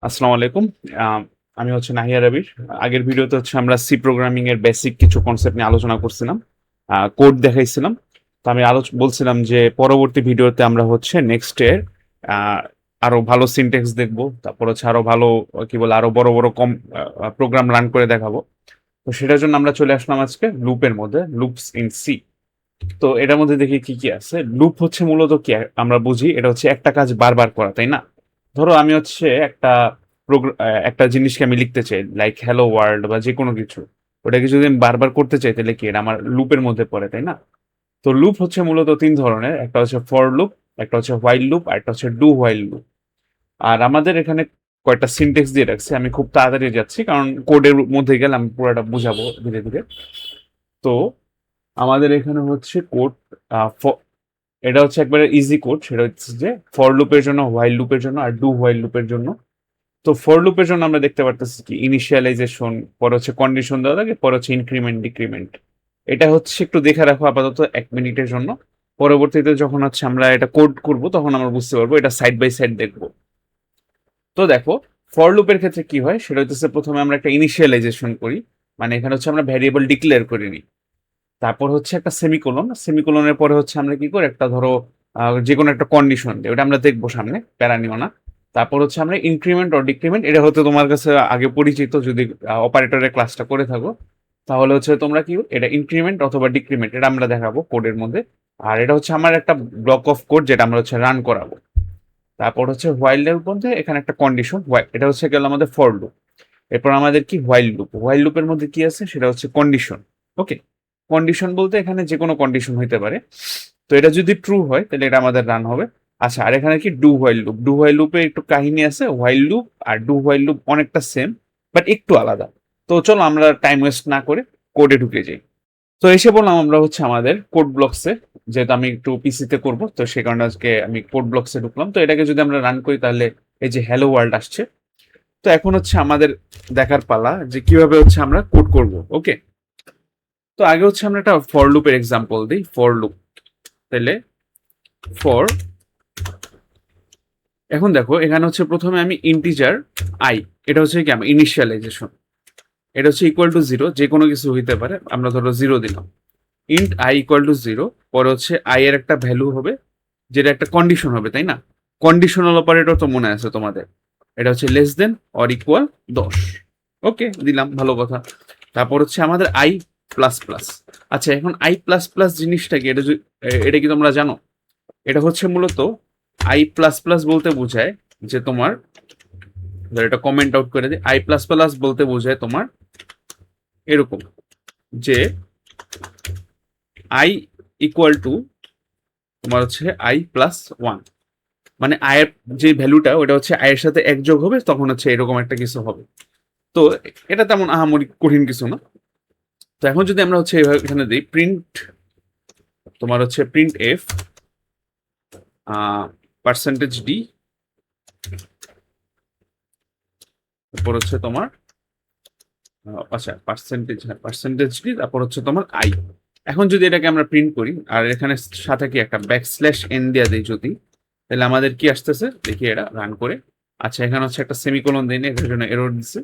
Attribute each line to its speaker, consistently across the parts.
Speaker 1: আসসালামু আলাইকুম। আ আমি নাহিয়া রাবির। আগের ভিডিওতে আমরা সি প্রোগ্রামিং এর বেসিক কিছু কনসেপ্ট নিয়ে আলোচনা করছিলাম। কোড দেখাইছিলাম। তো আমি বলছিলাম যে পরবর্তী ভিডিওতে আমরা নেক্সট এর আ আরো ভালো সিনট্যাক্স দেখব। তারপর আরো ভালো কি বলে আরো বড়, বড় প্রোগ্রাম রান করে দেখাবো। তো সেটার জন্য আমরা চলে আসলাম আজকে লুপের মধ্যে, লুপস ইন সি। তো এটার মধ্যে দেখি কি, কি আছে। লুপ মূলত কি আমরা বুঝি এটা একটা কাজ বারবার করা, তাই না? ধরো আমি একটা জিনিসকে আমি লিখতে চাই লাইক হ্যালো ওয়ার্ল্ড বা যেকোনো কিছু। ওটাকে যদি আমি বারবার করতে চাই তাহলে কি এটা আমার লুপের মধ্যে পড়ে, তাই না? তো লুপ মূলত ৩ ধরনের। একটা ফর লুপ, একটা হোয়াইল লুপ, আর একটা ডু হোয়াইল লুপ। আর আমাদের এখানে কয়েকটা সিনট্যাক্স দিয়ে রাখছি। আমি খুব তাড়াতাড়ি যাচ্ছি কারণ কোডের মধ্যে গেলে আমি পুরোটা বুঝাবো ধীরে, ধীরে। তো আমাদের এখানে কোড এটা একবারে ইজি কোড। সেটা হচ্ছে যে ফর লুপের জন্য, হোয়াইল লুপের জন্য আর ডু হোয়াইল লুপের জন্য। তো ফর লুপের জন্য আমরা দেখতে পারতেছি কি ইনিশিয়ালাইজেশন, পরে কন্ডিশন দেওয়া থাকে, পরে ইনক্রিমেন্ট ডিক্রিমেন্ট। এটা একটু দেখে রাখো আপাতত 1 মিনিটের জন্য। পরবর্তীতে যখন আমরা এটা কোড করব তখন আমরা বুঝতে পারবো, এটা সাইড বাই সাইড দেখবো। তো দেখো, ফর লুপের ক্ষেত্রে কি হয় সেটা হচ্ছে প্রথমে আমরা একটা ইনিশিয়ালাইজেশন করি। মানে এখানে আমরা ভ্যারিয়েবল ডিক্লেয়ার করে নিই। তারপর একটা সেমিকোলন। সেমিকোলনের পরে আমরা কি করি, একটা ধরো যে কোনো একটা কন্ডিশন দিই। ওটা আমরা দেখবো সামনে, প্যারা নিও না। তারপর আমরা ইনক্রিমেন্ট অর ডিক্রিমেন্ট, এটা হয়তো তোমার কাছে আগে পরিচিত যদি অপারেটরের ক্লাসটা করে থাকো। তাহলে তোমরা কি এটা ইনক্রিমেন্ট অথবা ডিক্রিমেন্ট এটা আমরা দেখাবো কোডের মধ্যে। আর এটা আমার একটা ব্লক অফ কোড যেটা আমরা রান করাবো। তারপর হোয়াইল এর মধ্যে এখানে একটা কন্ডিশন, এটা গেল আমাদের ফর লুপ। এরপর আমাদের কি হোয়াইল লুপ। হোয়াইল লুপের মধ্যে কি আছে সেটা কন্ডিশন। ওকে, কন্ডিশন বলতে এখানে যে কোনো কন্ডিশন হইতে পারে। তো এটা যদি ট্রু হয় তাহলে এটা আমাদের রান হবে। আচ্ছা, আর এখানে কি do while loop. Do while লুপে একটু কাহিনী আছে। হোয়াইল লুপ আর ডু হোয়াইল লুপ অনেকটা সেম, বাট একটু আলাদা। তো চলো আমরা টাইম ওয়েস্ট না করে কোডে ঢুকে যাই। তো এসে বললাম আমরা আমাদের কোড ব্লকসে। যেহেতু আমি একটু পিসিতে করব, তো সে কারণে আজকে আমি কোড ব্লকসে ঢুকলাম। তো এটাকে যদি আমরা রান করি তাহলে এই যে হ্যালো ওয়ার্ল্ড আসছে। তো এখন আমাদের দেখার পালা যে কিভাবে আমরা কোড করব। ওকে, তো আগে আমরা একটা ফর লুপের এক্সাম্পল দিই। ফর লুপ, তাহলে ফর, এখন দেখো এখানে প্রথমে আমি ইন্টিজার আই, এটা কি আমি ইনিশিয়ালাইজেশন, এটা ইকুয়াল টু 0, যে কোনো কিছু হইতে পারে। আমরা ধরো 0 দিলাম। ইন্ট আই ইকুয়াল টু 0, পরে আই এর একটা ভ্যালু হবে যেটা একটা কন্ডিশন হবে, তাই না? কন্ডিশনাল অপারেটর তো মনে আছে তোমাদের, এটা লেস দেন অর ইকুয়াল 10। ওকে, দিলাম, ভালো কথা। তারপর আমাদের আই প্লাস প্লাস। আচ্ছা, এখন আই প্লাস প্লাস জিনিসটা কি, এটা কি তোমরা জানো? এটা মূলত আই প্লাস প্লাস বলতে বোঝায় যে তোমার, এটা কমেন্ট আউট করে দিই, আই প্লাস প্লাস বলতে বোঝায় তোমার এরকম যে আই ইকুয়াল টু তোমার আই প্লাস 1। মানে আয়ের যে ভ্যালুটা ওটা আয়ের সাথে এক যোগ হবে, তখন এরকম একটা কিছু হবে। তো এটা তেমন আহামরি কঠিন কিছু না। তো এখন যদি আমরা এখানে দিই প্রিন্ট, তোমার প্রিন্ট এফ পার্সেন্টেজ ডি, তারপর তোমার আচ্ছা পার্সেন্টেজ, হ্যাঁ পার্সেন্টেজ ডি, তারপর তোমার আই। এখন যদি এটাকে আমরা প্রিন্ট করি আর এখানে সাথে কি একটা ব্যাকস্ল্যাশ এন দেওয়া দিই যদি, তাহলে আমাদের কি আসতেছে দেখি এটা রান করে। আচ্ছা, এখানে একটা সেমিকোলন দিই, এটার জন্য এরর দিচ্ছে।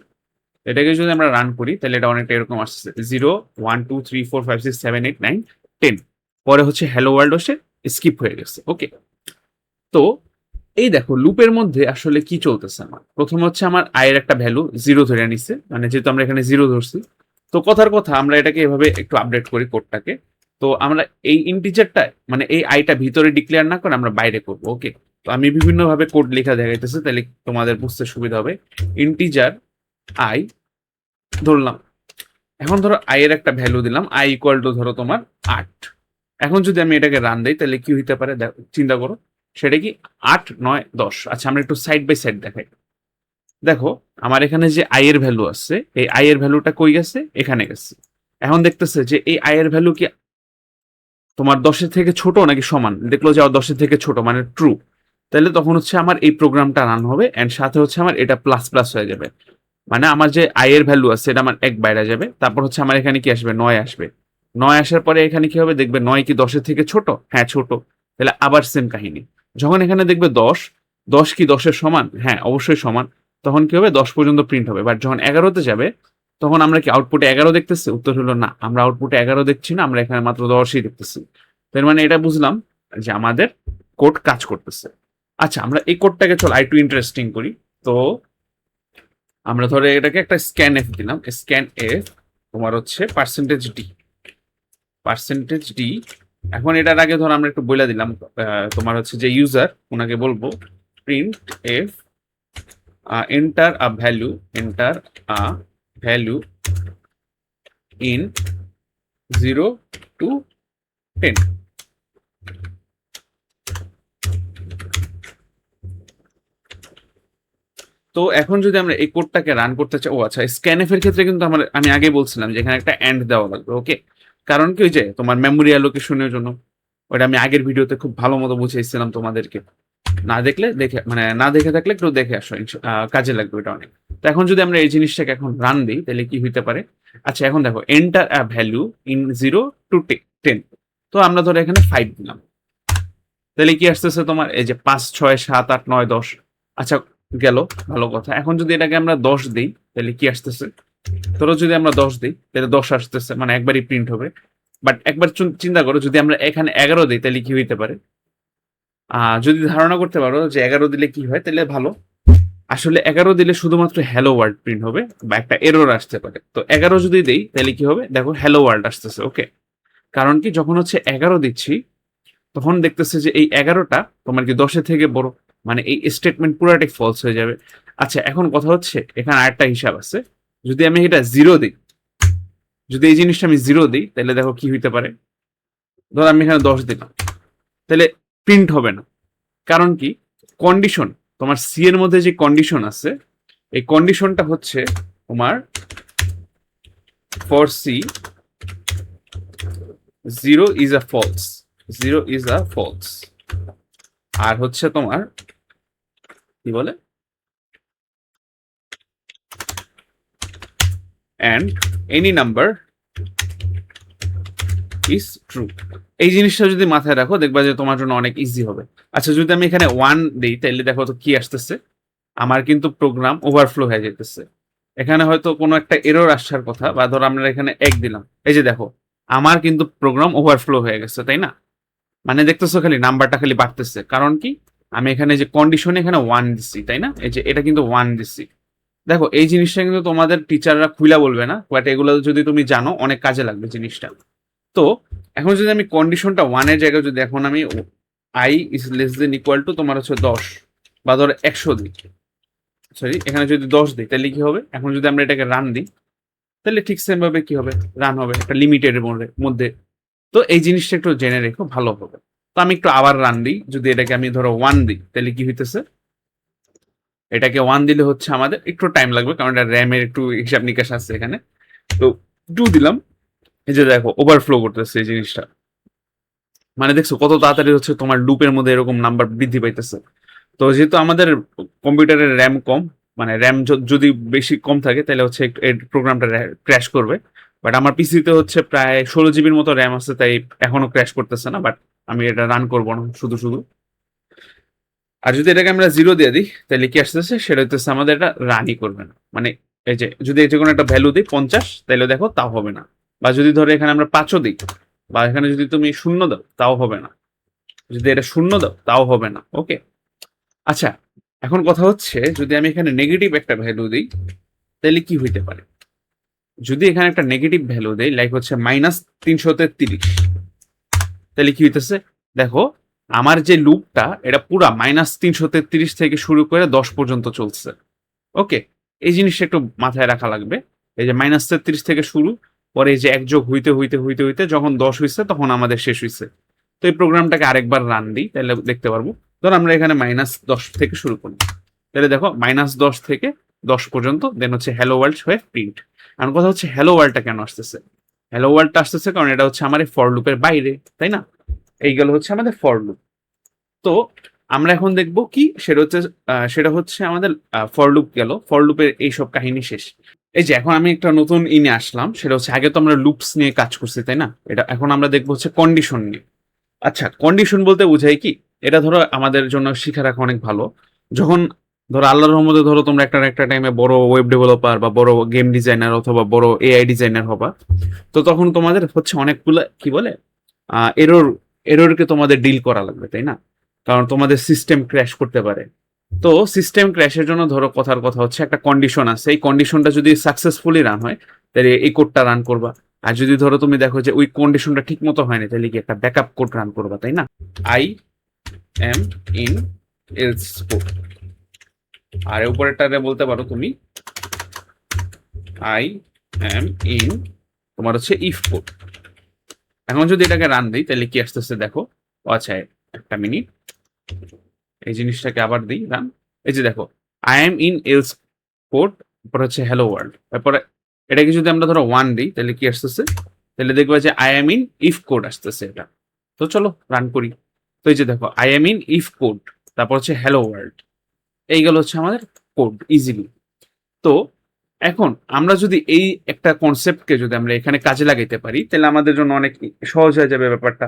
Speaker 1: এটাকে যদি আমরা রান করি তাহলে এটা অনেকটা এরকম আসছে 0 1 2 3 4 5 6 7 8 9 10। পরে হ্যালো ওয়ার্ল্ড স্কিপ হয়ে গেছে। ওকে, তো এই দেখো লুপের মধ্যে আসলে কি চলতেছে। আমার প্রথম আমার আয়ের একটা ভ্যালু 0 ধরে নিছে, মানে যেহেতু আমরা এখানে 0 ধরছি। তো কথার কথা আমরা এটাকে এভাবে একটু আপডেট করি কোডটাকে। তো আমরা এই ইন্টিজারটা, মানে এই আইটা ভিতরে ডিক্লেয়ার না করে আমরা বাইরে করব। ওকে, তো আমি বিভিন্ন ভাবে কোড লেখা দেখাইতেছি, তাহলে তোমাদের বুঝতে সুবিধা হবে। ইন্টিজার আই ধরলাম। এখন ধরো আই এর একটা ভ্যালু দিলাম, আই ইকুয়াল টু ধরো তোমার 8। এখন যদি আমি এটাকে রান দেই তাহলে কি হইতে পারে চিন্তা করো। সেটা কি 8 9 10। আচ্ছা, আমরা একটু সাইড বাই সাইড দেখাই। দেখো আমার এখানে যে আই এর ভ্যালু আছে, এই আই এর ভ্যালুটা কই গেছে, এখানে গেছে। এখন দেখতেছে যে এই আই এর ভ্যালু কি তোমার 10-এর থেকে ছোট নাকি সমান। দেখলো যে 10-এর থেকে ছোট, মানে ট্রু। তাহলে তখন আমার এই প্রোগ্রামটা রান হবে, এন্ড সাথে আমার এটা প্লাস প্লাস হয়ে যাবে। মানে আমার যে আই এর ভ্যালু আছে এটা আমার 1 বাইরে যাবে। তারপর আমার এখানে কি আসবে, 9 আসবে। 9 আসার পরে এখানে কি হবে দেখবে, 9 কি 10-এর থেকে ছোট? হ্যাঁ ছোট। তাহলে আবার সেম কাহিনী। যখন এখানে দেখবে 10, 10 কি 10-এর সমান? হ্যাঁ অবশ্যই সমান। তখন কি হবে 10 পর্যন্ত প্রিন্ট হবে। বাট যখন 11তে যাবে তখন আমরা কি আউটপুটে 11 দেখতেছি? উত্তর হলো না, আমরা আউটপুটে 11 দেখছি না, আমরা এখানে মাত্র 10ই দেখতেছি। তার মানে এটা বুঝলাম যে আমাদের কোড কাজ করতেছে। আচ্ছা, আমরা এই কোডটাকে চল আরেকটু ইন্টারেস্টিং করি। তো আমরা ধরে এটাকে একটা স্ক্যান এফ দিলাম। স্ক্যান এফ তোমার হচ্ছে পার্সেন্টেজ ডি। এখন এটার আগে ধর আমরা একটু বলে দিলাম, তোমার হচ্ছে যে ইউজার ওনাকে বলবো print F enter a value in 0 to 10। তো এখন যদি আমরা এই কোডটাকে রান করতে চাই, ও আচ্ছা, স্ক্যানএফ এর ক্ষেত্রে কিন্তু আমি আগে বলছিলাম যে এখানে একটা এন্ড দেওয়া লাগবে। ওকে, কারণ কি ওই যে তোমার মেমোরি অ্যালোকেশনের জন্য, ওটা আমি আগের ভিডিওতে খুব ভালো মতো বুঝিয়েছিলাম তোমাদেরকে। না দেখে থাকলে একটু দেখে আসো, কাজে লাগবে এটা অনেক। তো এখন যদি আমরা এই জিনিসটাকে এখন রান দিই তাহলে কি হইতে পারে? আচ্ছা, এখন দেখো enter a value in 0 to 10। তো আমরা ধরো এখানে 5 দিলাম, তাহলে কি আসতেছে তোমার? এই যে 5 6 7 8 9 10। আচ্ছা, গেল, ভালো কথা। এখন যদি এটাকে আমরা 10 দিই তাহলে কি আসতেছে? ধরো যদি আমরা 10 দিই তাহলে 10 আসতেছে, মানে একবারই প্রিন্ট হবে। বাট একবার চিন্তা করো, যদি আমরা এখানে 11 দিই তাহলে কি হইতে পারে? যদি ধারণা করতে পারো যে 11 দিলে কি হয় তাহলে ভালো। আসলে 11 দিলে শুধুমাত্র হ্যালো ওয়ার্ল্ড প্রিন্ট হবে বা একটা এরর আসতে পারে। তো 11 যদি দেই তাহলে কি হবে? দেখো হ্যালো ওয়ার্ল্ড আসতেছে। ওকে, কারণ কি যখন হচ্ছে 11 দিচ্ছি তখন দেখতেছে যে এই 11টা তোমার কি 10-এর থেকে বড়, মানে এই স্টেটমেন্ট পুরাটাই ফলস হয়ে যাবে। আচ্ছা, এখন কথা হচ্ছে এখানে আরেকটা হিসাব আছে। যদি আমি এটা 0 দিই, যদি এই জিনিসটা আমি 0 দিই তাহলে দেখো কি হইতে পারে। ধর আমি এখানে 10 দিলাম, তাহলে প্রিন্ট হবে না। কারণ কি? কন্ডিশন, তোমার সি এর মধ্যে যে কন্ডিশন আছে, এই কন্ডিশনটা হচ্ছে তোমার for C 0 is a false, 0 is a false. আর হচ্ছে তোমার কি বলে, and any number is true। এই জিনিসটা যদি মাথায় রাখো দেখবা যে তোমার জন্য অনেক ইজি হবে। আচ্ছা, যদি আমি এখানে 1 দিই তাহলে দেখো তো কি আসতেছে? আমার কিন্তু প্রোগ্রাম ওভারফ্লো হয়ে যেতেছে। এখানে হয়তো কোনো একটা এরর আসার কথা, বা ধরো আমরা এখানে 1 দিলাম, এই যে দেখো আমার কিন্তু প্রোগ্রাম ওভারফ্লো হয়ে গেছে, তাই না? মানে দেখতেছো খালি নাম্বারটা খালি বাড়তেছে। কারণ কি? আমি এখানে যে কন্ডিশনে এখানে 1 দিচ্ছি, তাই না? এই যে এটা কিন্তু 1 দিচ্ছি। দেখো এই জিনিসটা কিন্তু তোমাদের টিচাররা খুইলা বলবে না, বাট এগুলো যদি তুমি জানো অনেক কাজে লাগবে জিনিসটা। তো এখন যদি আমি কন্ডিশনটা 1 এর জায়গায় যদি এখন আমি i is less than equal to তোমার হচ্ছে 10 বা ধরো 100 দিই, সরি এখানে যদি 10 দিই তাহলে কি হবে? এখন যদি আমরা এটাকে রান দিই তাহলে ঠিক সেম ভাবে কি হবে? রান হবে একটা লিমিটেড মধ্যে। তো এই জিনিসটা একটু জেনে রেখো, ভালো হবে। তো আমি একটু আবার রান দিই, যদি এটাকে আমি ধরো 1 দিই তাহলে কি হইতেছে? এটাকে 1 দিলে হচ্ছে আমাদের একটু টাইম লাগবে, কারণ এটা র্যামের একটু হিসাব নিকাশ আছে এখানে। তো 2 দিলাম, এই যে দেখো ওভারফ্লো করতেছে এই জিনিসটা। মানে দেখছো কত তাড়াতাড়ি হচ্ছে তোমার লুপের মধ্যে এরকম নাম্বার বৃদ্ধি পাইতেছে। তো যেহেতু আমাদের কম্পিউটারের র্যাম কম, মানে র্যাম যদি বেশি কম থাকে তাহলে হচ্ছে এই প্রোগ্রামটা ক্র্যাশ করবে। বাট আমার পিসিতে হচ্ছে প্রায় 16 জিবির মতো র্যাম আছে, তাই এখনো ক্র্যাশ করতেছে না। বাট আমি এটা রান করবো না শুধু শুধু। আর যদি এটাকে আমরা 0 দিয়ে দিই তাহলে কি আসতেছে? সেটা হচ্ছে আমাদের এটা রানই করবে না। মানে এই যে যদি এই যে কোনো একটা ভ্যালু দিই 50, তাহলে দেখো তাও হবে না। বা যদি ধরো এখানে আমরা 5ও দিই, বা এখানে যদি তুমি 0 দাও তাও হবে না। যদি এটা 0 দাও তাও হবে না। ওকে, আচ্ছা, এখন কথা হচ্ছে যদি আমি এখানে নেগেটিভ একটা ভ্যালু দিই তাহলে কি হইতে পারে? যদি এখানে একটা নেগেটিভ ভ্যালু দেই, লাইক হচ্ছে -333, তাহলে কি হইতেছে? দেখো আমার যে লুপটা এটা পুরা -333 থেকে শুরু করে 10 পর্যন্ত চলছে। ওকে, এই জিনিসটা একটু মাথায় রাখা লাগবে। এই যে -33 থেকে শুরু, পরে এই যে একযোগ হইতে হইতে হইতে হইতে যখন 10 হইছে তখন আমাদের শেষ হইছে। তো এই প্রোগ্রামটাকে আরেকবার রান দিই তাহলে দেখতে পারবো। ধর আমরা এখানে -10 থেকে শুরু করি, তাহলে দেখো -10 থেকে 10 পর্যন্ত, দেন হচ্ছে হ্যালো ওয়ার্ল্ড হয়ে প্রিন্ট। এখন কথা হচ্ছে হ্যালো ওয়ার্ল্ডটা কেন আসতেছে? হ্যালো ওয়ার্ল্ডটা আসতেছে কারণ এটা হচ্ছে আমার এই ফর লুপের বাইরে, তাই না? এই গেল হচ্ছে আমাদের ফর লুপ। তো আমরা এখন দেখবো কি, সেটা হচ্ছে আমাদের ফর লুপ গেল, ফর লুপের এইসব কাহিনী শেষ। এই যে এখন আমি একটা নতুন ইনে আসলাম, সেটা হচ্ছে আগে তো আমরা লুপস নিয়ে কাজ করছি, তাই না? এটা এখন আমরা দেখবো হচ্ছে কন্ডিশন নিয়ে। আচ্ছা, কন্ডিশন বলতে বোঝায় কি? এটা ধরো আমাদের জন্য শিখে রাখা অনেক ভালো। যখন ধরো আল্লাহর রহমতে ধরো তোমরা একটা টাইমে বড় ওয়েব ডেভেলপার বা বড় গেম ডিজাইনার অথবা বড় এআই ডিজাইনার হবা। তো তখন তোমাদের হচ্ছে অনেকগুলো কি বলে এরর এররকে তোমাদের ডিল করা লাগবে, তাই না? কারণ তোমাদের সিস্টেম ক্র্যাশ করতে পারে। তো সিস্টেম ক্র্যাশের জন্য ধরো কথার কথা হচ্ছে একটা কন্ডিশন আছে, এই কন্ডিশনটা যদি সাকসেসফুলি রান হয় তাহলে এই কোডটা রান করবা। আর যদি ধরো তুমি দেখো যে ওই কন্ডিশনটা ঠিক মতো হয়নি, তাহলে কি একটা ব্যাকআপ কোড রান করবা, তাই না? I am in else code. আর উপরেরটাতে বলতে পারো তুমি আই এম ইন তোমার হচ্ছে ইফ কোড। এখন যদি এটাকে রান দিই তাহলে কি আসতেছে দেখো। আচ্ছা, একটা মিনিট, এই জিনিসটাকে আবার দিই রান। এই যে দেখো, I am in else code, তারপর হচ্ছে হ্যালো ওয়ার্ল্ড, তারপরে এটাকে যদি আমরা ধরো 1 দিই তাহলে কি আসতেছে, তাহলে দেখবা যে I am in if code আসতেছে এটা। তো চলো রান করি। তো এই যে দেখো, I am in if code, তারপর হচ্ছে হ্যালো ওয়ার্ল্ড, এইগুলো হচ্ছে আমাদের কোড ইজিলি। তো এখন আমরা যদি এই একটা কনসেপ্টকে যদি আমরা এখানে কাজে লাগাইতে পারি তাহলে আমাদের জন্য অনেক সহজ হয়ে যাবে ব্যাপারটা।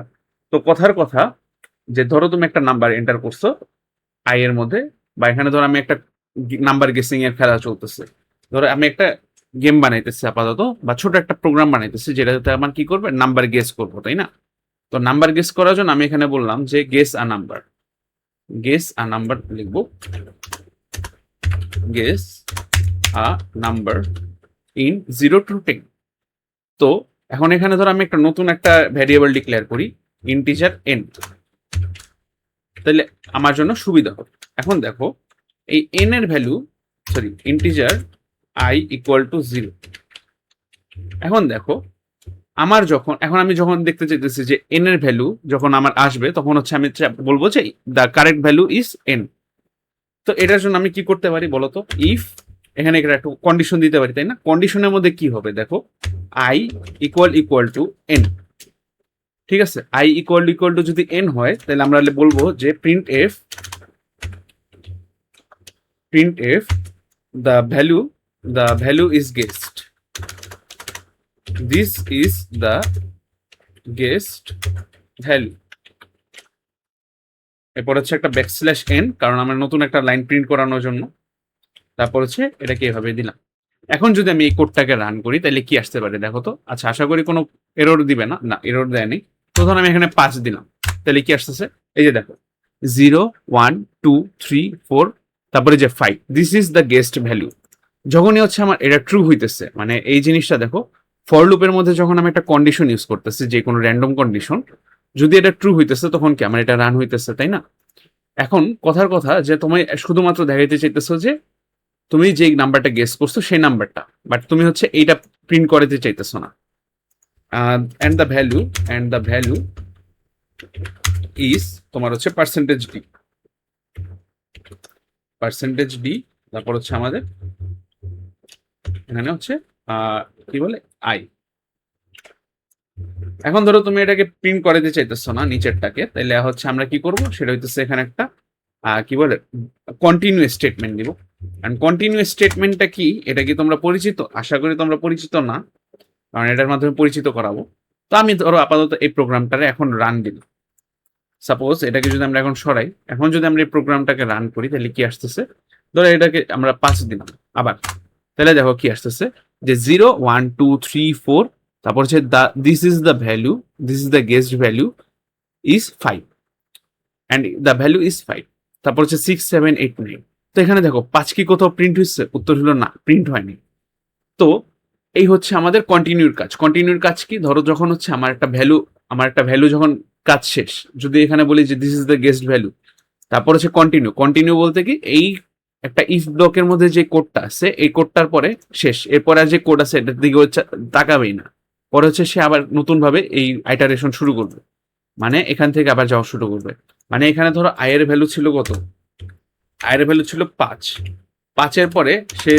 Speaker 1: তো কথার কথা, যে ধরো তুমি একটা নাম্বার এন্টার করছো আই এর মধ্যে, বা এখানে ধরো আমি একটা নাম্বার গেসিং এর খেলা চলতেছে। ধরো আমি একটা গেম বানাইতেছি আপাতত, বা ছোট একটা প্রোগ্রাম বানাইতেছি যেটাতে আমার কি করবে, নাম্বার গেস করবো, তাই না? তো নাম্বার গেস করার জন্য আমি এখানে বললাম যে গেস আ নাম্বার লিখবো, guess a number in 0 to 10। তো এখন এখানে ধরো আমি একটা নতুন একটা ভ্যারিয়েবল ডিক্লেয়ার করি, ইন্টিজার এন, তাহলে আমার জন্য সুবিধা হবে। এখন দেখো, এই এন এর value, sorry integer I equal two 0। এখন দেখো, আমার যখন এখন আমি যখন দেখতে চাইতেছি যে এন এর ভ্যালু যখন আমার আসবে, তখন হচ্ছে আমি বলবো যে the correct value is an. তো এটার জন্য আমি কি করতে পারি বলতো, ইফ এখানে একটা কন্ডিশন দিতে পারি, তাই না? কন্ডিশনের মধ্যে কি হবে দেখো, আই ইকুয়াল টু এন। ঠিক আছে, আই ইকুয়াল টু যদি এন হয় তাহলে আমরা বলবো যে printf the value is guessed, this is the guessed value. এরপর হচ্ছে একটা ব্যাকস্ল্যাশ এন, কারণ আমরা নতুন একটা লাইন প্রিন্ট করানোর জন্য। তারপর হচ্ছে এটাকে এভাবে দিলাম। এখন যদি আমি এই কোডটাকে রান করি তাহলে কি আসতে পারে দেখো তো। আচ্ছা, আশা করি কোনো এরর দিবে না, না এরর দেয়নি। তো ধরুন আমি এখানে 5 দিলাম, তাহলে কি আসতেছে, এই যে দেখো 0 1 2 3 4, তারপরে যে 5, this is the guessed value. যখনই হচ্ছে আমার এটা ট্রু হইতেছে, মানে এই জিনিসটা দেখো, ফর লুপের মধ্যে যখন আমি একটা কন্ডিশন ইউজ করতেছি, যে কোনো র্যান্ডম কন্ডিশন, যদি এটা ট্রু হইতেছে তখন কি আমার এটা রান হইতেছে, তাই না? এখন কথার কথা যে তুমি শুধুমাত্র দেখাইতে চাইতেছো যে তুমি যে নাম্বারটা গেস করছো সেই নাম্বারটা, বাট তুমি হচ্ছে এইটা প্রিন্ট করাতে চাইতেছো না। এন্ড দ্য ভ্যালু ইজ তোমার হচ্ছে পার্সেন্টেজ ডি, তারপর হচ্ছে আমাদের এখানে হচ্ছে কি বলে আই। এখন ধরো তুমি এটাকে প্রিন্ট করাতে চাইতেছো না নিচেরটাকে, তাহলে হচ্ছে আমরা কি করব, সেটা হইতেছে এখানে একটা কি বলে কন্টিনিউ স্টেটমেন্ট দিব। এন্ড কন্টিনিউ স্টেটমেন্টটা কি, এটা কি তোমরা পরিচিত? আশা করি তোমরা পরিচিত না, কারণ এটার মাধ্যমে পরিচিত করাবো। তো আমি ধরো আপাতত এই প্রোগ্রামটারে এখন রান দিই। সাপোজ এটাকে যদি আমরা এখন সরাই, এখন যদি আমরা এই প্রোগ্রামটাকে রান করি তাহলে কি আসতেছে, ধরো এটাকে আমরা 5 দিলাম আবার, তাহলে দেখো কি আসতেছে যে 0 1 2 3 4, তারপর হচ্ছে this is the value, this is the guessed value is 5 and the value is 5, তারপর হচ্ছে 6 7 8 9। তো এখানে দেখো 5 কি কোথাও প্রিন্ট হচ্ছে? উত্তর হলো না, প্রিন্ট হয়নি। তো এই হচ্ছে আমাদের কন্টিনিউর কাজ কি, ধরো যখন হচ্ছে আমার একটা ভ্যালু যখন কাজ শেষ, যদি এখানে বলি যে this is the guessed value, তারপর হচ্ছে কন্টিনিউ বলতে কি, এই একটা ইফ ব্লকের মধ্যে যে কোডটা আছে এই কোডটার পরে শেষ, এরপরে আর যে কোড আছে এটার দিকে হচ্ছে তাকাবেই না। পরে হচ্ছে সে আবার নতুন ভাবে এই আইটারেশন শুরু করবে, মানে এখান থেকে আবার যাওয়া শুরু করবে। মানে এখানে ধরো আয়ের ভ্যালু ছিল কত, আয়ের ভ্যালু ছিল 5, 5-এর পরে সে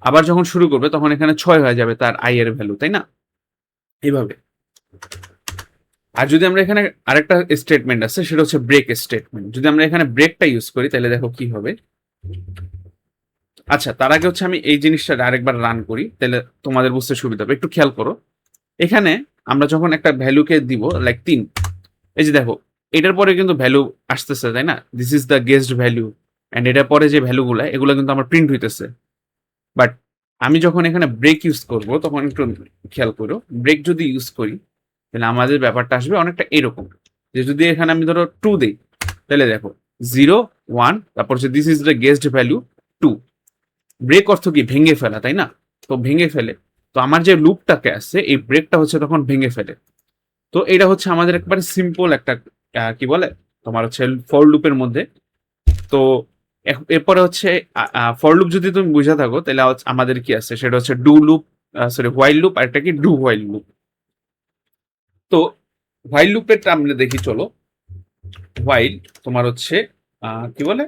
Speaker 1: আবার যখন শুরু করবে তখন এখানে 6 হয়ে যাবে তার আই এর ভ্যালু, তাই না? এইভাবে। আর যদি আমরা এখানে আরেকটা স্টেটমেন্ট আছে, সেটা হচ্ছে ব্রেক স্টেটমেন্ট। যদি আমরা এখানে ব্রেকটা ইউজ করি তাহলে দেখো কি হবে। আচ্ছা, তার আগে হচ্ছে আমি এই জিনিসটা আরেকবার রান করি, তাহলে তোমাদের বুঝতে সুবিধা হবে। একটু খেয়াল করো, এখানে আমরা যখন একটা ভ্যালুকে দিব লাইক 3, এই যে দেখো এটার পরে কিন্তু ভ্যালু আসতেছে, তাই না? This is the guessed value, and এটার পরে যে ভ্যালুগুলো এগুলো কিন্তু আমার প্রিন্ট হইতেছে। বাট আমি যখন এখানে ব্রেক ইউজ করব তখন একটু খেয়াল করো, ব্রেক যদি ইউজ করি তাহলে আমাদের ব্যাপারটা আসবে অনেকটা এরকম, যে যদি এখানে আমি ধরো 2 দিই তাহলে দেখো 0 1, তারপর হচ্ছে this is the guessed value 2। Break অর্থ কি ভেঙে ফেলা, তাই না? তো ভেঙে ফেলে, তো আমার যে লুপটাকে আছে এই ব্রেকটা হচ্ছে তখন ভেঙে ফেলে। তো এটা হচ্ছে আমাদের একবারে সিম্পল একটা কি বলে তোমার হচ্ছে ফর লুপের মধ্যে। তো এরপরে হচ্ছে ফর লুপ যদি তুমি বুঝে থাকো তাহলে আমাদের কি আছে সেটা হচ্ছে do loop, sorry while loop, আর একটা কি ডু হোয়াইল লুপ। তো হোয়াইল লুপেরটা আমরা দেখি চলো। হোয়াইল তোমার হচ্ছে কি বলে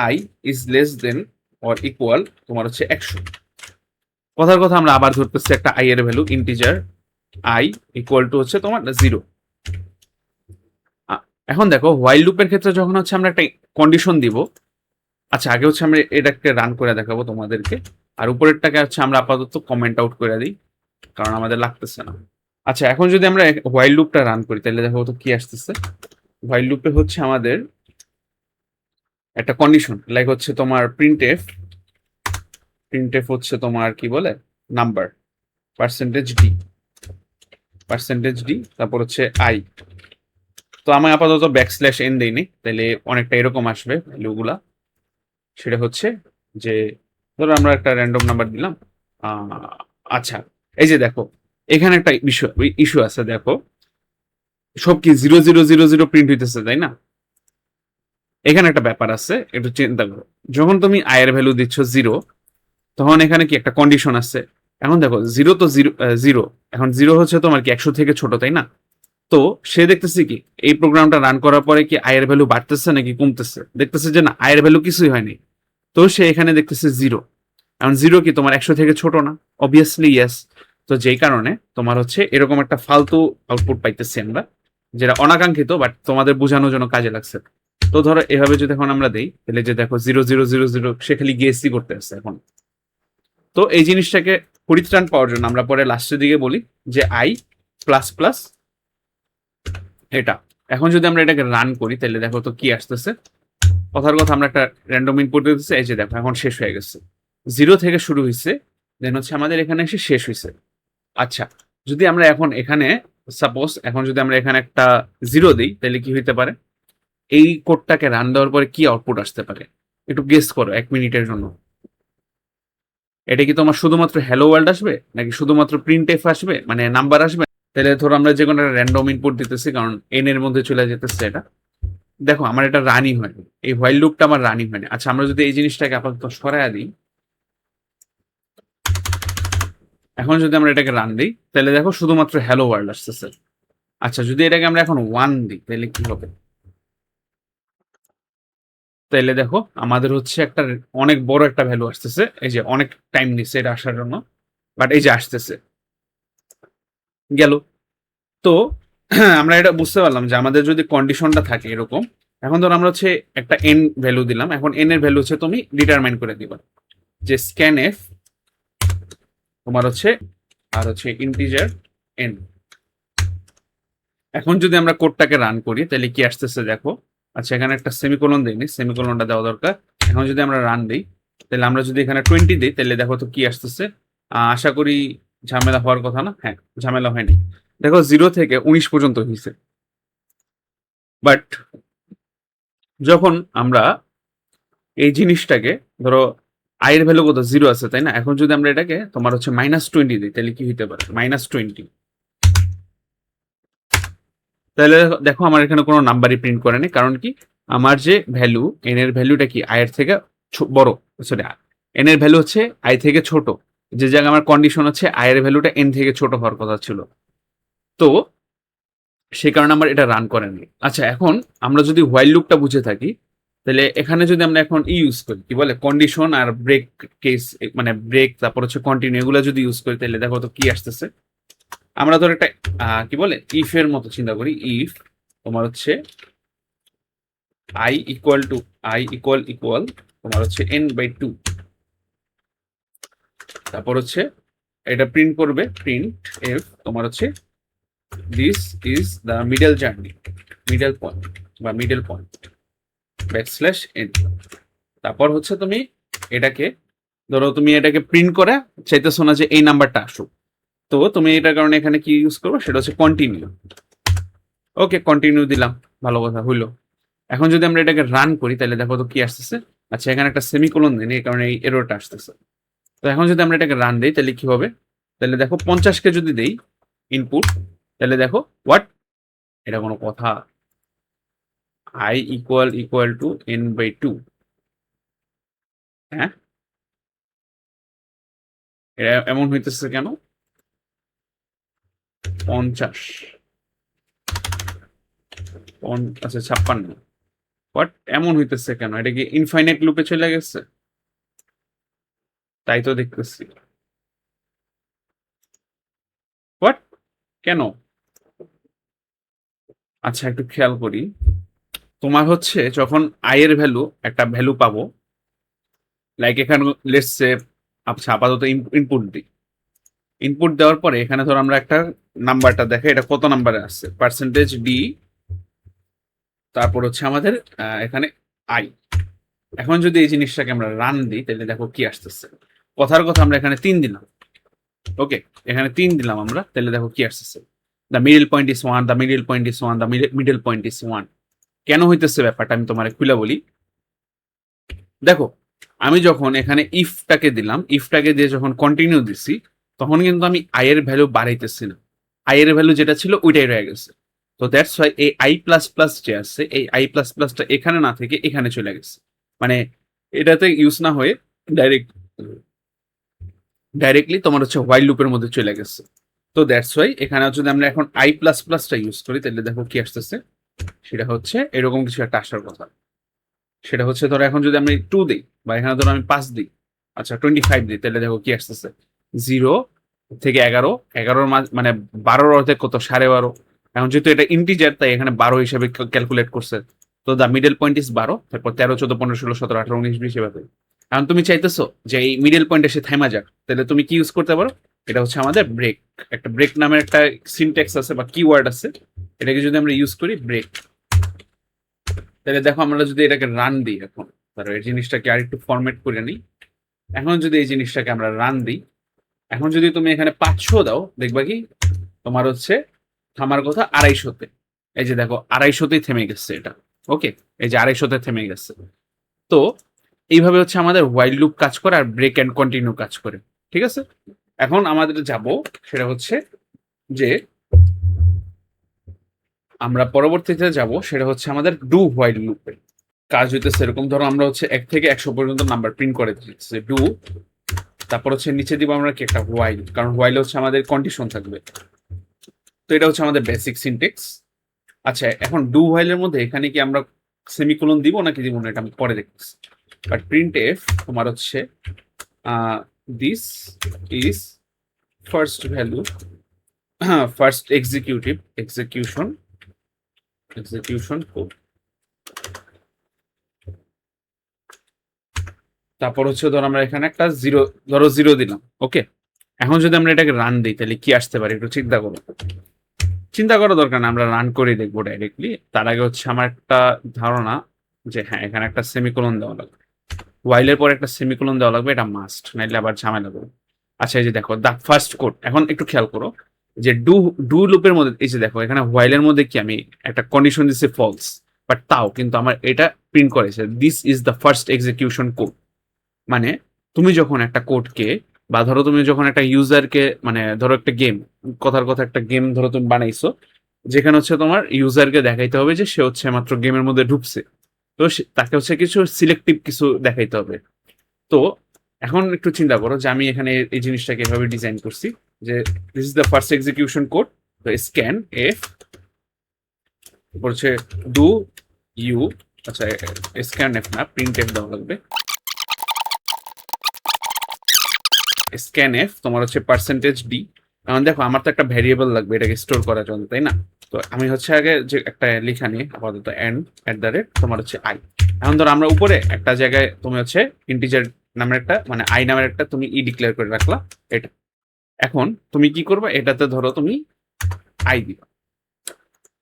Speaker 1: I is less than or equal তোমার হচ্ছে 100। কথার কথা আমরা আবার ধরতেছি একটা আই এর value integer I equal two হচ্ছে তোমার 0। এখন দেখো হোয়াইল লুপের ক্ষেত্রে যখন হচ্ছে আমরা একটা কন্ডিশন দিব, আচ্ছা আগে হচ্ছে আমরা এটাকে রান করে দেখাবো তোমাদেরকে, আর উপরেরটাকে হচ্ছে আমরা আপাতত কমেন্ট আউট করে দিই কারণ আমাদের লাগতেছে না। আচ্ছা এখন যদি আমরা হোয়াইল লুপটা রান করি তাহলে দেখো তো কি আসতেছে। হোয়াইল লুপে হচ্ছে আমাদের একটা কন্ডিশন লাইক হচ্ছে তোমার প্রিন্টএফ, প্রিন্টএফ হচ্ছে তোমার কি বলে নাম্বার %d, %d, তারপর হচ্ছে আই। তো আমি আপাতত n দেইনি, তাহলে অনেকটা এরকম আসবে ভ্যালুগুলা। সেটা হচ্ছে যে ধরো আমরা একটা র্যান্ডম নাম্বার দিলাম। আচ্ছা এই যে দেখো এখানে একটা ইস্যু আছে, দেখো সব কি 0000 প্রিন্ট হইতেছে, তাই না? এখানে একটা ব্যাপার আছে, একটু চিন্তা করো। যখন তুমি আয়ের ভ্যালু দিচ্ছ 0 তখন এখানে কি একটা কন্ডিশন আছে। এখন দেখো 0 তো 0, এখন 0 হচ্ছে তোমার কি 100 থেকে ছোট, তাই না? তো সে দেখতেছে কি এই প্রোগ্রামটা রান করার পরে কি আয়ের ভ্যালু বাড়তেছে নাকি কমতেছে, দেখতেছে যে না আয়ের ভ্যালু কিছুই হয়নি। তো সে এখানে দেখতেছে 0। এখন 0 কি তোমার 100 থেকে ছোট না? Obviously yes. তো যেই কারণে তোমার হচ্ছে এরকম একটা ফালতু আউটপুট পাইতেছি আমরা, যেটা অনাকাঙ্ক্ষিত বাট তোমাদের বোঝানোর জন্য কাজে লাগছে। তো ধরো এভাবে যদি এখন আমরা দেই তাহলে যে দেখো 0000 সে খালি গেসি করতে আসছে এখন। তো এই জিনিসটাকে পরিত্রাণ পাওয়ার জন্য আমরা পরে লাস্টের দিকে বলি যে আই প্লাস প্লাস এটা। এখন যদি আমরা এটাকে রান করি তাহলে দেখো তো কি আসতেছে। কথার কথা আমরা একটা র্যান্ডম ইনপুট দিতেছি, এই যে দেখো এখন শেষ হয়ে গেছে। 0 থেকে শুরু হয়েছে, দেন হচ্ছে আমাদের এখানে এসে শেষ হয়েছে। আচ্ছা যদি আমরা এখন এখানে সাপোজ এখন যদি আমরা এখানে একটা 0 দিই তাহলে কি হইতে পারে? এই কোডটাকে রান দেওয়ার পরে কি আউটপুট আসতে পারে একটু গেস করো 1 মিনিটের জন্য। এটা কি তোমার শুধুমাত্র হ্যালো ওয়ার্ল্ড আসবে নাকি শুধুমাত্র প্রিন্ট এফ আসবে, মানে নাম্বার আসবে? তাহলে ধরো আমরা যে কোনো একটা র্যান্ডম ইনপুট দিতেছি কারণ এন এর মধ্যে চলে যেতেছে এটা। দেখো আমার এটা রানই হয়নি, এই হোয়াইল লুপটা আমার রানই হয়নি। আচ্ছা আমরা যদি এই জিনিসটাকে আপাতত সরাইয়া দিই, এখন যদি আমরা এটাকে রান দিই তাহলে দেখো শুধুমাত্র হ্যালো ওয়ার্ল্ড আসতেছে। আচ্ছা যদি এটাকে আমরা এখন 1 দিই তাহলে কি হবে? তাহলে দেখো আমাদের হচ্ছে একটা অনেক বড় একটা ভ্যালু আসতেছে, এই যে অনেক টাইম নিচ্ছে এটা আসার জন্য, বাট এই যে আসতেছে গেল। তো আমরা এটা বুঝতে পারলাম যে আমাদের যদি কন্ডিশনটা থাকে এরকম, এখন ধর আমরা হচ্ছে একটা এন ভ্যালু দিলাম, এখন এন এর ভ্যালু হচ্ছে তুমি ডিটারমাইন করে দিবা যে স্ক্যান এফ তোমার হচ্ছে আর হচ্ছে ইন্টিজার এন। এখন যদি আমরা কোডটাকে রান করি তাহলে কি আসতেছে দেখো। আচ্ছা এখানে একটা সেমিকোলন দেইনি, সেমিকোলনটা দেওয়া দরকার। এখন যদি আমরা রান দিই তাহলে আমরা যদি এখানে 20 দিই তাহলে দেখো তো কি আসতেছে। আশা করি ঝামেলা হওয়ার কথা না। হ্যাঁ ঝামেলা হয়নি, দেখো 0 থেকে 19 পর্যন্ত হয়েছে। বাট যখন আমরা এই জিনিসটাকে ধরো আয়ের ভ্যালু কত 0 আছে, তাই না? এখন যদি আমরা এটাকে তোমার হচ্ছে -20 দিই তাহলে কি হইতে পারে? -20। তাহলে দেখো আমার এখানে কোনো নাম্বারই প্রিন্ট করেনি, কারণ কি আমার যে ভ্যালু এন এর ভ্যালুটা কি আয়ের থেকে বড়, সরি এন এর ভ্যালু হচ্ছে আই থেকে ছোট। যে জায়গায় আমার কন্ডিশন হচ্ছে আয়ের ভ্যালুটা এন থেকে ছোট হওয়ার কথা ছিল, তো সে কারণে আমার এটা রান করেনি। আচ্ছা এখন আমরা যদি হোয়াইল লুপটা বুঝে থাকি তাহলে এখানে যদি আমরা এখন ইউজ করি কি বলে কন্ডিশন আর ব্রেক কেস, মানে ব্রেক তারপর হচ্ছে কন্টিনিউ, এগুলো যদি ইউজ করি তাহলে দেখো তো কি আসতেছে। আমরা ধর একটা কি বলে ইফ এর মতো চিন্তা করি। ইফ তোমার হচ্ছে আই ইকুয়াল তোমার হচ্ছে n/2, তারপর হচ্ছে এটা প্রিন্ট করবে প্রিন্ট এফ তোমার হচ্ছে this is the middle journey, middle point বা মিডল পয়েন্ট। n। তারপর হচ্ছে তুমি এটাকে ধরো তুমি এটাকে প্রিন্ট করে চাইতেছো না যে এই নাম্বারটা আসুক, তো তুমি এটার কারণে এখানে কি ইউজ করবো, সেটা হচ্ছে কন্টিনিউ। ওকে, কন্টিনিউ দিলাম, ভালো কথা হইলো। এখন যদি আমরা এটাকে রান করি তাহলে দেখো তো কি আসতেছে। আচ্ছা, এখানে একটা সেমিকোলন দেন, এই কারণে এই এররটা আসতেছে। তো এখন যদি আমরা এটাকে রান দিই তাহলে কি হবে, তাহলে দেখো 50কে যদি দেই ইনপুট, তাহলে দেখো হোয়াট, এটা কোনো কথা? i equal to n/2। হ্যাঁ, এটা এমন হইতেছে কেন? 50, আচ্ছা 56, হোয়াট এমন হইতেছে কেন? এটা কি ইনফাইনাইট লুপে চলে গেছে? তাই তো দেখতেছি। হোয়াট, কেন? আচ্ছা, একটু খেয়াল করি। তোমার হচ্ছে যখন আই এর ভ্যালু, একটা ভ্যালু পাবো, লাইক এখানে লেটস সে, আচ্ছা আপাতত ইনপুট দিই। ইনপুট দেওয়ার পরে এখানে ধর আমরা একটা নাম্বারটা দেখে এটা কত নাম্বারে আছে, পার্সেন্টেজ ডি, তারপর হচ্ছে আমাদের এখানে আই। এখন যদি এই জিনিসটাকে আমরা রান দিই তাহলে দেখো কি আসতেছে। কথার কথা আমরা এখানে 3 দিলাম, ওকে, এখানে 3 দিলাম আমরা, তাহলে দেখো কি আসতেছে। The middle point is 1, the middle point is 1, the middle point is 1। কেন হইতেছে ব্যাপারটা আমি তোমার খুলে বলি। দেখো, আমি যখন এখানে ইফটাকে দিলাম, ইফটাকে দিয়ে যখন কন্টিনিউ দিছি, তখন কিন্তু আমি আই এর ভ্যালু বাড়াইতেছি না, আই এর ভ্যালু যেটা ছিল ওইটাই রয়ে গেছে। তো দ্যাটস ওয়াই এই আই প্লাস প্লাস যে আছে, এই আই প্লাস প্লাসটা এখানে না থেকে এখানে চলে গেছে, মানে এটাতে ইউজ না হয়ে ডাইরেক্টলি তোমার হচ্ছে হোয়াইল লুপের মধ্যে চলে গেছে। তো দ্যাটস ওয়াই এখানে যদি আমরা এখন আই প্লাস প্লাসটা ইউজ করি তাহলে দেখো কি আসতেছে, সেটা হচ্ছে এরকম কিছু একটা আসার কথা। সেটা হচ্ছে ধরো এখন যদি আমি 2 দিই, বা এখানে ধরো আমি 5 দিই, আচ্ছা 25 দিই, তাহলে দেখো কি আসতেছে, 0 থেকে 11, 11-র মানে 12-র অর্ধেক কত, 12.5। এখন যেহেতু এটা ইন্টিজার তাই এখানে 12 হিসেবে ক্যালকুলেট করছে। তো দ্য মিডল পয়েন্ট ইস 12, তারপর 13, 14, 15, 16, 17, 18, 19, 20 এভাবে। এখন তুমি চাইতেছো যে এই মিডল পয়েন্ট এসে থাইমা যাক, তাহলে তুমি কি ইউজ করতে পারো, এটা হচ্ছে আমাদের ব্রেক। একটা ব্রেক নামের একটা সিনট্যাক্স আছে বা কিওয়ার্ড আছে, এটাকে যদি আমরা ইউজ করি ব্রেক, তাহলে দেখো আমরা যদি এটাকে রান দিই, এখন ধরো এই জিনিসটাকে আরেকটু ফরম্যাট করে নিই। এখন যদি এই জিনিসটাকে আমরা রান দিই, এখন যদি তুমি এখানে 500 দাও, দেখবা কি তোমার হচ্ছে থামার কথা 250-তে। এই যে দেখো 250-তেই থেমে গেছে এটা, ওকে, এই যে 250-তে থেমে গেছে। তো এইভাবে হচ্ছে আমাদের হোয়াইল লুপ কাজ করে আর ব্রেক এন্ড কন্টিনিউ কাজ করে, ঠিক আছে। এখন আমাদের যাব সেটা হচ্ছে যে আমরা পরবর্তীতে যাব সেটা হচ্ছে আমাদের ডু হোয়াইল লুপে কাজ হইতেছে এরকম। ধরো আমরা হচ্ছে 1 থেকে 100 পর্যন্ত নাম্বার প্রিন্ট করে দিচ্ছি ডু, তারপর হচ্ছে নিচে দিব আমরা কি একটা হোয়াইল, কারণ হোয়াইল হচ্ছে আমাদের কন্ডিশন থাকবে। তো এটা হচ্ছে আমাদের বেসিক সিনটেক্স। আচ্ছা, এখন ডু হোয়াইলের মধ্যে এখানে কি আমরা সেমিকোলন দিব নাকি দিব না এটা আমি পরে দেখতেছি। বাট প্রিন্ট এফ তোমার হচ্ছে this is first value, first execution code. তারপর হচ্ছে ধরো আমরা এখানে একটা জিরো, ধরো 0 দিলাম, ওকে। এখন যদি আমরা এটাকে রান দিই তাহলে কি আসতে পারে একটু চিন্তা করা দরকার না, আমরা রান করে দেখবো ডাইরেক্টলি। তার আগে হচ্ছে আমার একটা ধারণা যে হ্যাঁ, এখানে একটা সেমিকোলন দেওয়া লাগবে, ওয়াইলের পর একটা সেমিকোলন দেওয়া লাগবে, এটা মাস্ট, নাইলে আবার ঝামেলা করবে। আচ্ছা, এই যে দেখো দা ফার্স্ট কোড, এখন একটু খেয়াল করো যে ডু ডু লুপের মধ্যে এই যে দেখো এখানে হোয়াইলের মধ্যে কি আমি একটা কন্ডিশন দিচ্ছি ফলস, বাট তাও কিন্তু আমার এটা প্রিন্ট করেছে this is the first execution code. মানে তুমি যখন একটা কোডকে, বা ধরো তুমি যখন একটা ইউজারকে, মানে ধরো একটা গেম, কথার কথা একটা গেম ধরো তুমি বানাইছো, যেখানে হচ্ছে তোমার ইউজারকে দেখাইতে হবে যে সে হচ্ছে মাত্র গেমের মধ্যে ঢুকছে, তো তাকে হচ্ছে কিছু সিলেক্টিভ কিছু দেখাইতে হবে। তো এখন একটু চিন্তা করো যে আমি এখানে এই জিনিসটাকে এভাবে ডিজাইন করছি যে this is the first execution code, তো স্ক্যান এফ, তারপর হচ্ছে ডু ইউ, আচ্ছা স্ক্যান এফ না, প্রিন্ট এফ দেওয়া লাগবে। স্ক্যান এফ তোমার হচ্ছে পার্সেন্টেজ ডি। এখন দেখো আমার তো একটা ভ্যারিয়েবল লাগবে এটাকে স্টোর করার জন্য, তাই না? তো আমি হচ্ছে আগে যে একটা লেখা নিয়ে আপাতত এন্ড এট দ্য রেট তোমার হচ্ছে আই। এখন ধরো আমরা উপরে একটা জায়গায় তুমি হচ্ছে ইন্টিজার নামের একটা, মানে আই নামের একটা তুমি ই ডিক্লেয়ার করে রাখলা এটা। এখন তুমি কি করবে, এটাতে ধরো তুমি আই দিবা।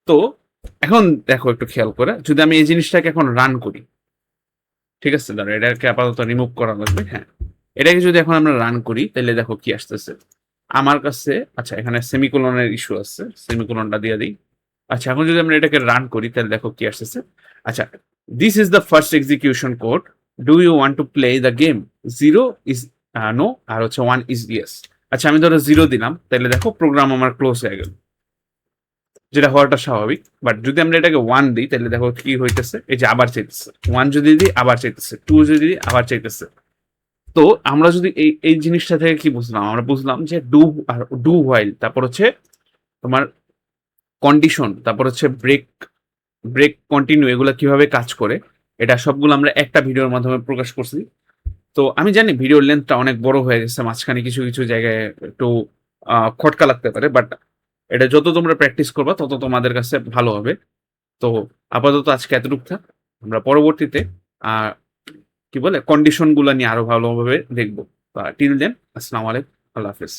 Speaker 1: তো এখন দেখো একটু খেয়াল করে, যদি আমি এই জিনিসটাকে এখন রান করি ঠিক আছে, দাঁড়া এটাকে আপাতত রিমুভ করা লাগবে। হ্যাঁ, এটাকে যদি এখন আমরা রান করি তাহলে দেখো কি আসতেছে আমার কাছে। আচ্ছা, এখানে সেমিকোলনের ইস্যু আছে, সেমিকোলনটা দিয়ে দিই। আচ্ছা, এখন যদি আমরা এটাকে রান করি তাহলে দেখো কি আসতেছে। আচ্ছা, this is the first execution code, do you want to play the game? Zero is no, আর হচ্ছে ওয়ান ইজ ইয়েস। আচ্ছা, আমি ধরো জিরো দিলাম, তাহলে দেখো প্রোগ্রাম আমার ক্লোজ হয়ে গেল, যেটা হওয়াটা স্বাভাবিক। বাট যদি আমরা এটাকে ওয়ান দিই তাহলে দেখো কি হইতেছে, এই যে আবার চাইতেছে। ওয়ান যদি দিই আবার চাইতেছে, টু যদি দিই আবার চাইতেছে। তো আমরা যদি এই এই জিনিসটা থেকে কি বুঝলাম, আমরা বুঝলাম যে ডু আর ডু হোয়াইল, তারপর হচ্ছে তোমার কন্ডিশন, তারপর হচ্ছে ব্রেক, ব্রেক কন্টিনিউ, এগুলো কিভাবে কাজ করে, এটা সবগুলো আমরা একটা ভিডিওর মাধ্যমে প্রকাশ করছি। তো আমি জানি ভিডিওর লেন্থটা অনেক বড় হয়ে গেছে, মাঝখানে কিছু কিছু জায়গায় একটু খটকা লাগতে পারে, বাট এটা যত তোমরা প্র্যাকটিস করবা তত তোমাদের কাছে ভালো হবে। তো আপাতত আজকে এতটুকু থাক, আমরা পরবর্তীতে আহ কি বলে কন্ডিশন গুলা নিয়ে আরো ভালোভাবে দেখবো। টিল দেন, আসসালামু আলাইকুম, আল্লাহ হাফেজ।